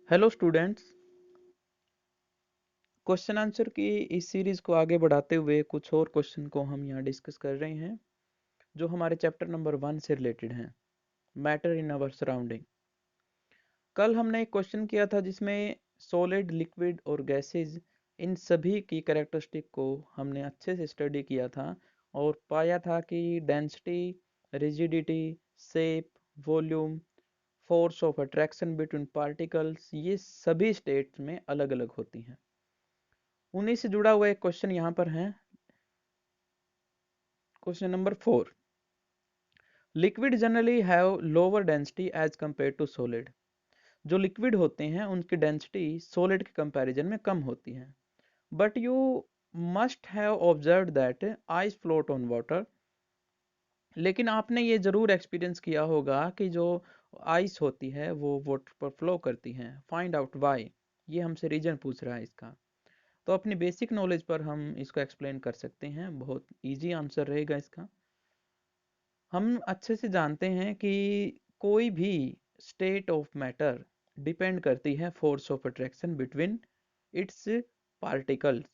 Hello students. Question answer की इस series को आगे बढ़ाते हुए कुछ और क्वेश्चन को हम यहाँ डिस्कस कर रहे हैं जो हमारे चैप्टर नंबर 1 से रिलेटेड हैं, मैटर इन आवर सराउंडिंग। कल हमने एक क्वेश्चन किया था जिसमें सॉलिड, लिक्विड और गैसेज, इन सभी की कैरेक्टरिस्टिक को हमने अच्छे से स्टडी किया था और पाया था कि density, rigidity, shape, volume, force of attraction between particles, ये सभी स्टेट्स में अलग अलग होती हैं। उन्हीं से जुड़ा हुआ एक क्वेश्चन यहाँ पर है, question number 4। Liquid generally have lower density as compare to solid. जो लिक्विड होते हैं उनकी डेंसिटी सॉलिड के कंपैरिजन में कम होती है। But you must have observe that ice float on water. लेकिन आपने ये जरूर एक्सपीरियंस किया होगा कि जो आइस होती है वो वाटर पर फ्लो करती है। फाइंड आउट वाई, ये हमसे रीजन पूछ रहा है इसका। तो अपनी बेसिक नॉलेज पर हम इसको एक्सप्लेन कर सकते हैं, बहुत इजी आंसर रहेगा इसका। हम अच्छे से जानते हैं कि कोई भी स्टेट ऑफ मैटर डिपेंड करती है force of attraction between its particles.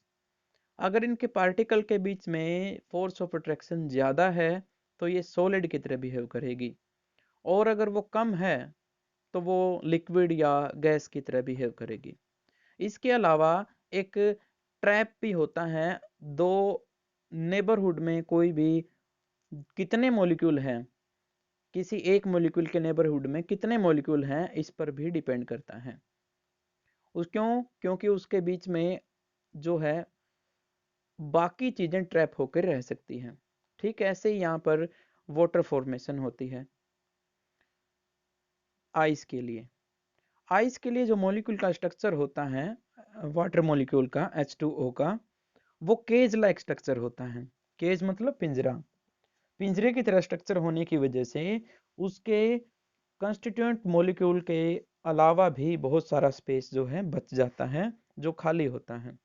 अगर इनके पार्टिकल के बीच में फोर्स ऑफ अट्रैक्शन ज़्यादा है तो ये सॉलिड की तरह बिहेव करेगी, और अगर वो कम है तो वो लिक्विड या गैस की तरह बिहेव करेगी। इसके अलावा एक ट्रैप भी होता है। दो नेबरहुड में कोई भी कितने मॉलिक्यूल हैं, किसी एक मॉलिक्यूल के नेबरहुड में कितने मॉलिक्यूल हैं, इस पर भी डिपेंड करता है। क्योंकि उसके बीच में जो है बाकी चीजें ट्रैप होकर रह सकती हैं। ठीक ऐसे ही यहाँ पर वाटर फॉर्मेशन होती है आइस के लिए। आइस के लिए जो मॉलिक्यूल का स्ट्रक्चर होता है वाटर मॉलिक्यूल का, H2O का, वो केज लाइक स्ट्रक्चर होता है। केज मतलब पिंजरा। पिंजरे की तरह स्ट्रक्चर होने की वजह से उसके कंस्टिट्यूएंट मॉलिक्यूल के अलावा भी बहुत सारा स्पेस जो है बच जाता है, जो खाली होता है।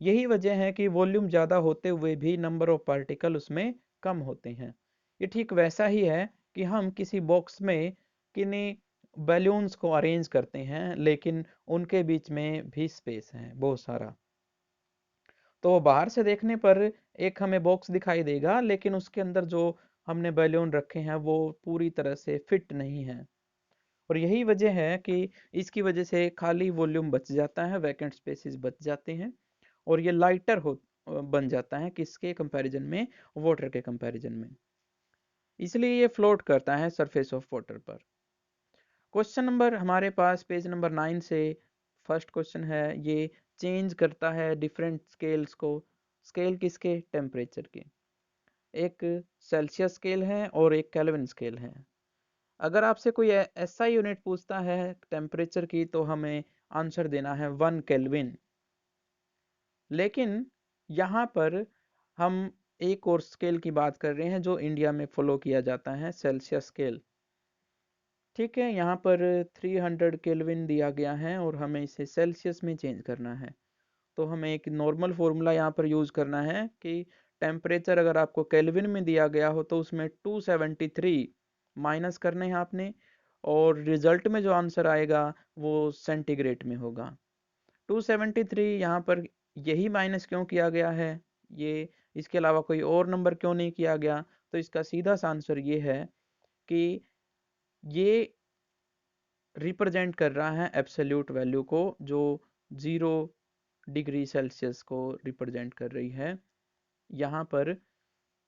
यही वजह है कि वॉल्यूम ज़्यादा होते हुए भी नंबर ऑफ पार्टिकल उसमें कम होते हैं। ये ठीक वैसा ही है कि हम किसी बॉक्स में किन्हीं बैलून्स को अरेंज करते हैं लेकिन उनके बीच में भी स्पेस है बहुत सारा। तो बाहर से देखने पर एक हमें बॉक्स दिखाई देगा लेकिन उसके अंदर जो हमने बैलून रखे हैं वो पूरी तरह से फिट नहीं है। और यही वजह है कि इसकी वजह से खाली वॉल्यूम बच जाता है, वैकेंट स्पेसेस बच जाते हैं, और ये लाइटर हो बन जाता है किसके कंपैरिजन में, वाटर के कंपैरिजन में। इसलिए ये फ्लोट करता है सरफेस ऑफ वाटर पर। क्वेश्चन नंबर हमारे पास पेज नंबर 9 से फर्स्ट क्वेश्चन है, ये चेंज करता है डिफरेंट स्केल्स को। स्केल किसके, टेम्परेचर के। एक सेल्सियस स्केल है और एक केल्विन स्केल है। अगर आपसे कोई ऐसा यूनिट पूछता है टेम्परेचर की तो हमें आंसर देना है 1 केल्विन। लेकिन यहाँ पर हम एक और स्केल की बात कर रहे हैं जो इंडिया में फॉलो किया जाता है, सेल्सियस स्केल। ठीक है, यहाँ पर 300 केल्विन दिया गया है और हमें इसे सेल्सियस में चेंज करना है। तो हमें एक नॉर्मल फॉर्मूला यहाँ पर यूज़ करना है कि टेम्परेचर अगर आपको केल्विन में दिया गया हो तो उसमें 273 माइनस करने हैं आपने, और रिजल्ट में जो आंसर आएगा वो सेंटीग्रेड में होगा। 273 यहाँ पर यही माइनस क्यों किया गया है, ये इसके अलावा कोई और नंबर क्यों नहीं किया गया, तो इसका सीधा सा आंसर ये है कि ये रिप्रेजेंट कर रहा है एब्सोल्यूट वैल्यू को, जो 0 डिग्री सेल्सियस को रिप्रेजेंट कर रही है। यहाँ पर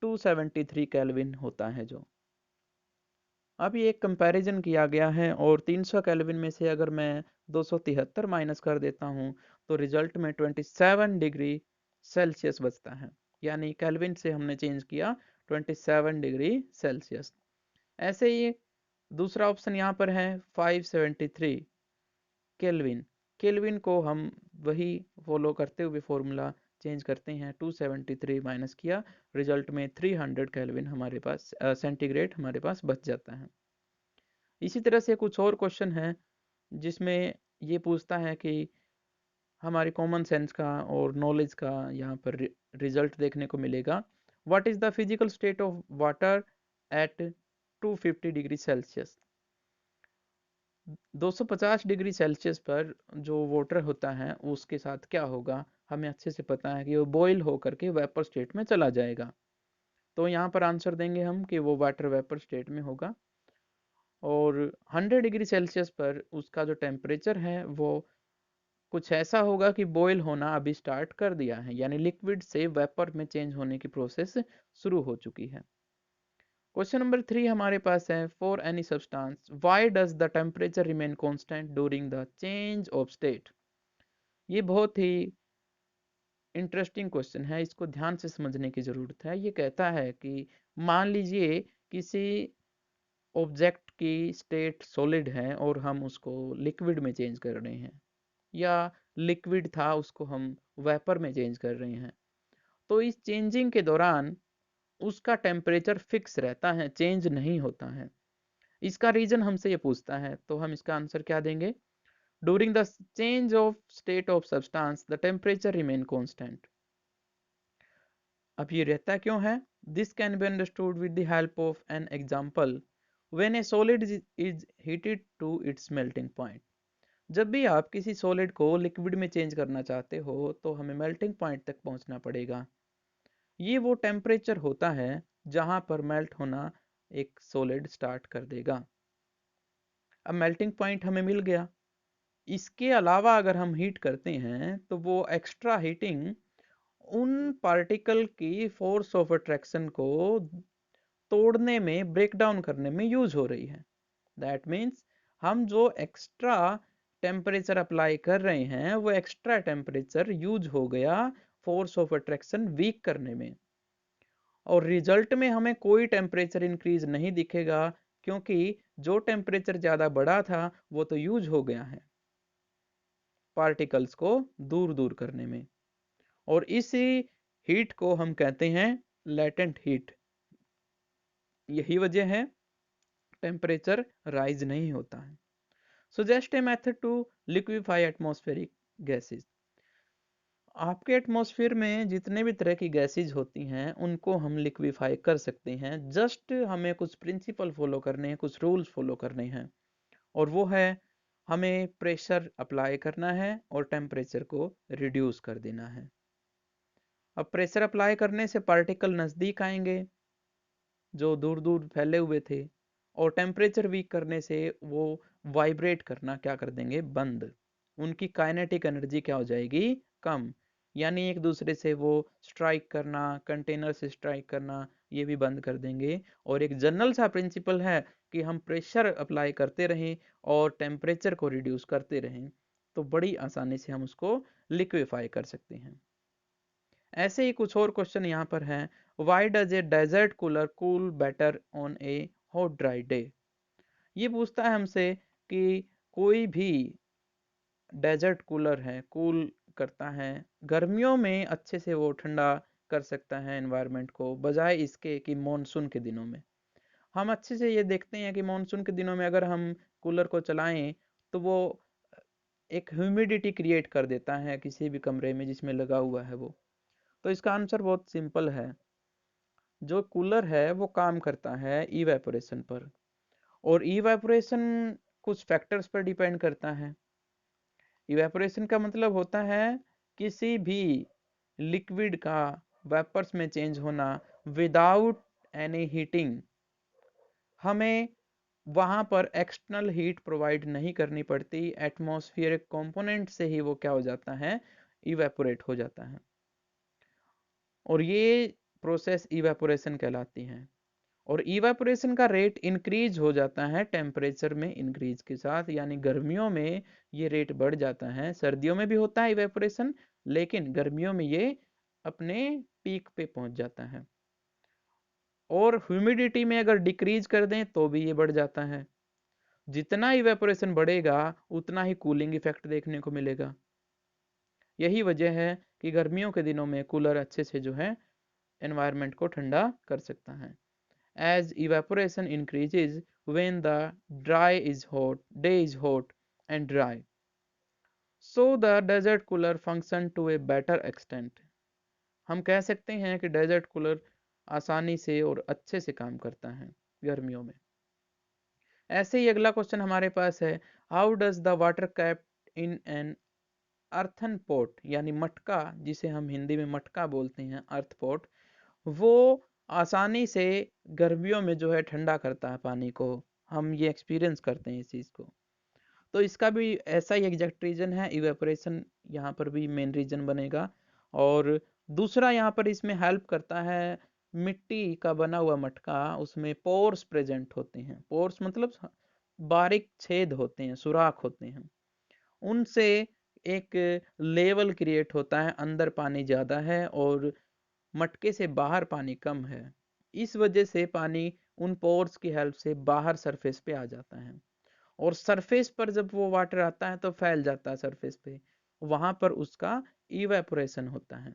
273 केल्विन होता है जो। अब ये एक कंपैरिजन किया गया है और 300 केल्विन में से अगर मैं 273 माइनस कर देता हूँ तो रिजल्ट में 27 डिग्री सेल्सियस बचता है। यानी केल्विन से हमने चेंज किया 27 डिग्री सेल्सियस। ऐसे ही दूसरा ऑप्शन यहाँ पर है 573 केल्विन। केल्विन को हम वही फॉलो करते हुए फॉर्मूला चेंज करते हैं, 273 माइनस किया, रिजल्ट में 300 केल्विन हमारे पास सेंटीग्रेड हमारे पास बच जाता है। इसी तरह से कुछ और क्वेश्चन है जिसमें ये पूछता है कि हमारे कॉमन सेंस का और नॉलेज का यहाँ पर रिजल्ट देखने को मिलेगा। What is the physical state of water at 250 degree Celsius. 250 degree Celsius पर जो वाटर होता है उसके साथ क्या होगा, हमें अच्छे से पता है कि वो बॉईल होकर के वेपर स्टेट में चला जाएगा। तो यहाँ पर आंसर देंगे हम कि वो वाटर वेपर स्टेट में होगा। और 100 डिग्री सेल्सियस पर उसका जो टेम्परेचर है वो कुछ ऐसा होगा कि बॉईल होना अभी स्टार्ट कर दिया है, यानी लिक्विड से वेपर में चेंज होने की प्रोसेस शुरू हो चुकी है। क्वेश्चन नंबर 3 हमारे पास है, for any substance why does the temperature remain constant during the change of state. ये बहुत ही इंटरेस्टिंग क्वेश्चन है, इसको ध्यान से समझने की जरूरत है। ये कहता है कि मान लीजिए किसी ऑब्जेक्ट की स्टेट सॉलिड है और हम उसको लिक्विड में चेंज कर रहे हैं, या लिक्विड था उसको हम वेपर में चेंज कर रहे हैं। तो इस चेंजिंग के दौरान उसका टेम्परेचर फिक्स रहता है, चेंज नहीं होता है। इसका रीजन हमसे ये पूछता है, तो हम इसका आंसर क्या देंगे, during the change of state of substance the temperature remain constant. अब ये रहता क्यों है, this can be understood with the help of an example when a solid is heated to its melting point. जब भी आप किसी सॉलिड को लिक्विड में चेंज करना चाहते हो तो हमें मेल्टिंग पॉइंट तक पहुंचना पड़ेगा। ये वो टेम्परेचर होता है जहां पर मेल्ट होना एक सॉलिड स्टार्ट कर देगा। अब मेल्टिंग पॉइंट हमें मिल गया। इसके अलावा अगर हम हीट करते हैं तो वो एक्स्ट्रा हीटिंग उन पार्टिकल की फोर्स ऑफ अट्रैक्शन को तोड़ने में, ब्रेक डाउन करने में यूज हो रही है। दैट मीन्स हम जो एक्स्ट्रा टेम्परेचर अप्लाई कर रहे हैं वो एक्स्ट्रा टेम्परेचर यूज हो गया फोर्स ऑफ अट्रैक्शन वीक करने में, और रिजल्ट में हमें कोई टेम्परेचर इंक्रीज नहीं दिखेगा, क्योंकि जो टेम्परेचर ज़्यादा बड़ा था वो तो यूज हो गया है पार्टिकल्स को दूर दूर करने में। और इसी हीट को हम कहते हैं लेटेंट हीट। यही वजह है टेम्परेचर राइज नहीं होता है। Suggest a method to liquefy atmospheric gases. आपके एटमॉस्फेयर में जितने भी तरह की गैसेज होती हैं उनको हम लिक्विफाई कर सकते हैं। जस्ट हमें कुछ प्रिंसिपल फॉलो करने हैं, कुछ रूल्स फॉलो करने हैं, और वो है हमें प्रेशर अप्लाई करना है और टेम्परेचर को रिड्यूस कर देना है। अब प्रेशर अप्लाई करने से पार्टिकल नज़दीक आएंगे जो दूर दूर फैले हुए थे, और टेम्परेचर वीक करने से वो वाइब्रेट करना क्या कर देंगे, बंद। उनकी काइनेटिक एनर्जी क्या हो जाएगी, कम। यानी एक दूसरे से वो स्ट्राइक करना, कंटेनर से स्ट्राइक करना, ये भी बंद कर देंगे। और एक जनरल सा प्रिंसिपल है कि हम प्रेशर अप्लाई करते रहें और टेम्परेचर को रिड्यूस करते रहें, तो बड़ी आसानी से हम उसको लिक्विफाई कर सकते हैं। ऐसे ही कुछ और क्वेश्चन यहाँ पर हैं, why does a desert cooler cool better on a hot dry day. ये पूछता है हमसे कि कोई भी डेजर्ट कूलर है, कूल करता है, गर्मियों में अच्छे से वो ठंडा कर सकता है एनवायरनमेंट को, बजाय इसके कि मॉनसून के दिनों में। हम अच्छे से ये देखते हैं कि मॉनसून के दिनों में अगर हम कूलर को चलाएं तो वो एक ह्यूमिडिटी क्रिएट कर देता है किसी भी कमरे में जिसमें लगा हुआ है वो। तो इसका आंसर बहुत सिंपल है, जो कूलर है वो काम करता है इवेपोरेशन पर, और इवेपोरेशन कुछ फैक्टर्स पर डिपेंड करता है। इवेपोरेशन का मतलब होता है किसी भी लिक्विड का वेपर्स में चेंज होना विदाउट एनी हीटिंग। हमें वहां पर एक्सटर्नल हीट प्रोवाइड नहीं करनी पड़ती, एटमॉस्फेरिक कंपोनेंट से ही वो क्या हो जाता है, इवेपोरेट हो जाता है। और ये प्रोसेस इवेपोरेशन कहलाती है। और इवेपोरेशन का रेट इंक्रीज हो जाता है टेम्परेचर में इंक्रीज के साथ, यानी गर्मियों में ये रेट बढ़ जाता है। सर्दियों में भी होता है इवेपोरेशन, लेकिन गर्मियों में ये अपने पीक पे पहुंच जाता है। और ह्यूमिडिटी में अगर डिक्रीज कर दें तो भी ये बढ़ जाता है। जितना इवेपोरेशन बढ़ेगा उतना ही कूलिंग इफेक्ट देखने को मिलेगा। यही वजह है कि गर्मियों के दिनों में कूलर अच्छे से जो है एनवायरनमेंट को ठंडा कर सकता है। As evaporation increases when the day is hot and dry, so the desert cooler function to a better extent। हम कह सकते हैं कि डेजर्ट कूलर आसानी से और अच्छे से काम करता है गर्मियों में। ऐसे ही अगला क्वेश्चन हमारे पास है, how does the water cap in an earthen pot, यानी मटका, जिसे हम हिंदी में मटका बोलते हैं, अर्थ पॉट, वो आसानी से गर्मियों में जो है ठंडा करता है पानी को। हम ये एक्सपीरियंस करते हैं इस चीज़ को। तो इसका भी ऐसा ही एग्जैक्ट रीजन है, इवेपोरेशन यहाँ पर भी मेन रीजन बनेगा। और दूसरा यहाँ पर इसमें हेल्प करता है, मिट्टी का बना हुआ मटका, उसमें पोर्स प्रेजेंट होते हैं। पोर्स मतलब बारीक छेद होते हैं, सुराख होते हैं, उनसे एक लेवल क्रिएट होता है, अंदर पानी ज़्यादा है और मटके से बाहर पानी कम है। इस वजह से पानी उन पोर्स की हेल्प से बाहर सरफेस पे आ जाता है, और सरफेस पर जब वो वाटर आता है तो फैल जाता है सरफेस पे, वहां पर उसका इवेपोरेशन होता है।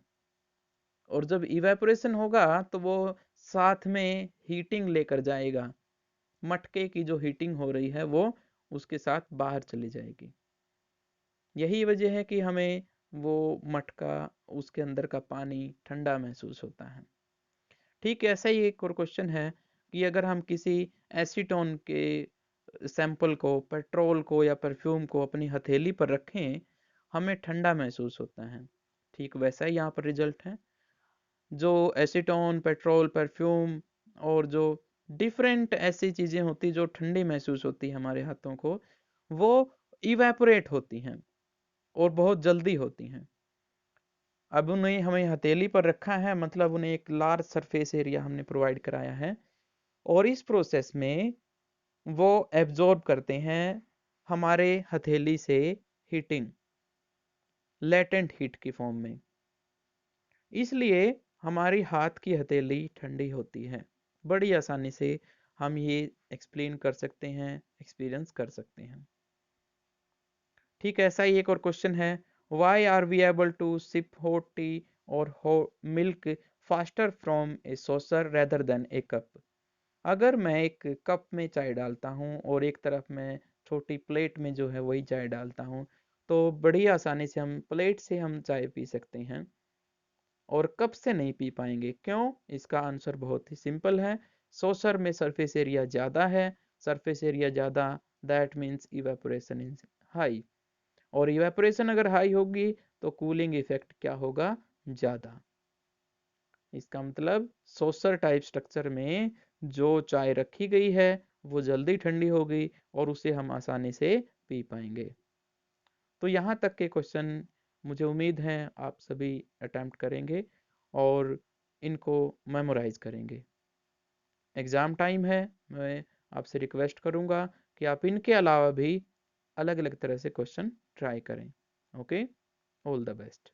और जब इवेपोरेशन होगा तो वो साथ में हीटिंग लेकर जाएगा, मटके की जो हीटिंग हो रही है वो उसके साथ बाहर चली जाएगी। यही वजह है कि हमें वो मटका, उसके अंदर का पानी ठंडा महसूस होता है। ठीक ऐसा ही एक और क्वेश्चन है कि अगर हम किसी एसीटोन के सैंपल को, पेट्रोल को या परफ्यूम को अपनी हथेली पर रखें, हमें ठंडा महसूस होता है। ठीक वैसा ही यहाँ पर रिजल्ट है। जो एसीटोन, पेट्रोल, परफ्यूम और जो डिफरेंट ऐसी चीज़ें होती जो ठंडी महसूस होती है हमारे हाथों को, वो इवेपोरेट होती हैं और बहुत जल्दी होती हैं। अब उन्हें हमें हथेली पर रखा है, मतलब उन्हें एक लार्ज सरफेस एरिया हमने प्रोवाइड कराया है, और इस प्रोसेस में वो एब्जॉर्ब करते हैं हमारे हथेली से हीटिंग, लेटेंट हीट की फॉर्म में। इसलिए हमारी हाथ की हथेली ठंडी होती है। बड़ी आसानी से हम ये एक्सप्लेन कर सकते हैं, एक्सपीरियंस कर सकते हैं। ठीक ऐसा ही एक और क्वेश्चन है, why are we able to sip hot tea or milk faster from a saucer rather than a cup. अगर मैं एक कप में चाय डालता हूँ और एक तरफ मैं छोटी प्लेट में जो है वही चाय डालता हूँ, तो बड़ी आसानी से हम प्लेट से हम चाय पी सकते हैं और कप से नहीं पी पाएंगे। क्यों? इसका आंसर बहुत ही सिंपल है, सॉसर में सरफेस एरिया ज़्यादा है, सरफेस एरिया ज़्यादा, that means evaporation is high, और इवेपोरेशन अगर हाई होगी तो कूलिंग इफेक्ट क्या होगा? ज़्यादा। इसका मतलब सॉसर टाइप स्ट्रक्चर में जो चाय रखी गई है वो जल्दी ठंडी होगी और उसे हम आसानी से पी पाएंगे। तो यहाँ तक के क्वेश्चन मुझे उम्मीद है आप सभी अटेम्प्ट करेंगे और इनको मेमोराइज करेंगे। एग्ज़ाम टाइम है, मैं आपसे रिक्वेस्ट करूँगा कि आप इनके अलावा भी अलग अलग तरह से क्वेश्चन ट्राई करें। Okay, all the best.